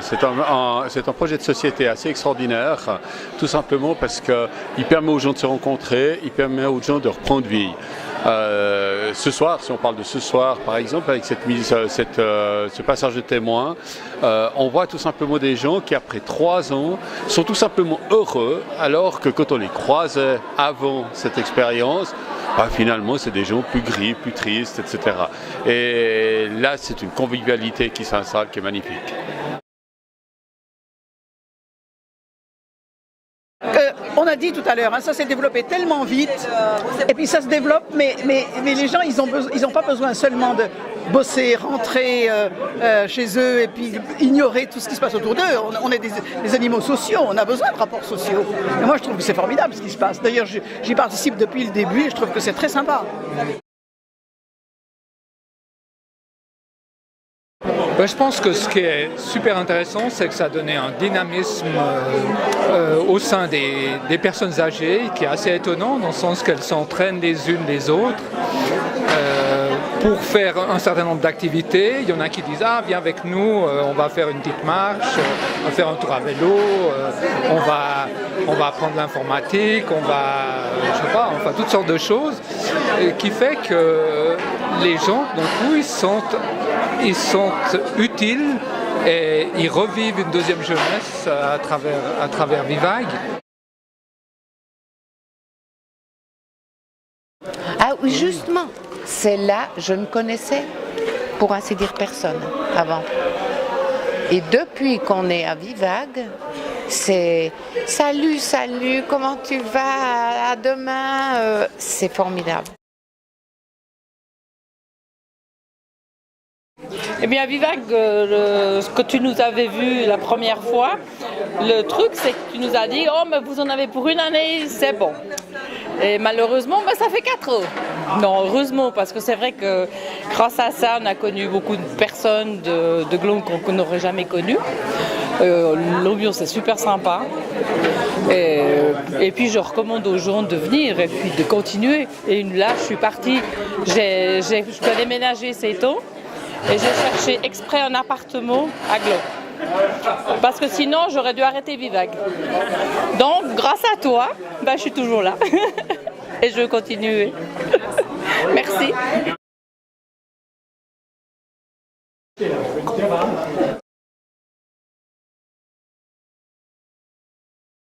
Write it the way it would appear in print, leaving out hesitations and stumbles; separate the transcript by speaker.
Speaker 1: C'est un projet de société assez extraordinaire, tout simplement parce qu'il permet aux gens de se rencontrer, il permet aux gens de reprendre vie. Ce soir, si on parle de ce soir par exemple, avec ce passage de témoins, on voit tout simplement des gens qui après 3 ans sont tout simplement heureux, alors que quand on les croisait avant cette expérience, finalement c'est des gens plus gris, plus tristes, etc. Et là c'est une convivialité qui s'installe, qui est magnifique.
Speaker 2: On a dit tout à l'heure, ça s'est développé tellement vite, et puis ça se développe, mais les gens, ils ont pas besoin seulement de bosser, rentrer chez eux et puis ignorer tout ce qui se passe autour d'eux. On est des animaux sociaux, on a besoin de rapports sociaux. Et moi, je trouve que c'est formidable ce qui se passe. D'ailleurs, j'y participe depuis le début et je trouve que c'est très sympa.
Speaker 3: Je pense que ce qui est super intéressant, c'est que ça a donné un dynamisme au sein des personnes âgées qui est assez étonnant, dans le sens qu'elles s'entraînent les unes les autres pour faire un certain nombre d'activités. Il y en a qui disent « Ah, viens avec nous, on va faire une petite marche, on va faire un tour à vélo, on va apprendre l'informatique, on va toutes sortes de choses. » Qui fait que les gens, d'un coup, ils sont utiles et ils revivent une deuxième jeunesse à travers Vivague.
Speaker 4: Ah oui, justement, celle-là, je ne connaissais, pour ainsi dire, personne avant. Et depuis qu'on est à Vivague, c'est « Salut, salut, comment tu vas? À demain !» C'est formidable.
Speaker 5: Eh bien, Vivague, ce que tu nous avais vu la première fois, le truc, c'est que tu nous as dit « Oh, mais vous en avez pour 1 année, c'est bon ». Et malheureusement, ça fait 4 ans. Non, heureusement, parce que c'est vrai que grâce à ça, on a connu beaucoup de personnes de Glondes qu'on n'aurait jamais connues. L'ambiance est super sympa. Et puis, je recommande aux gens de venir et puis de continuer. Et là, je suis partie, je dois déménager ces temps. Et j'ai cherché exprès un appartement à Glondes. Parce que sinon, j'aurais dû arrêter Vivague. Donc, grâce à toi, je suis toujours là. Et je veux continuer. Merci.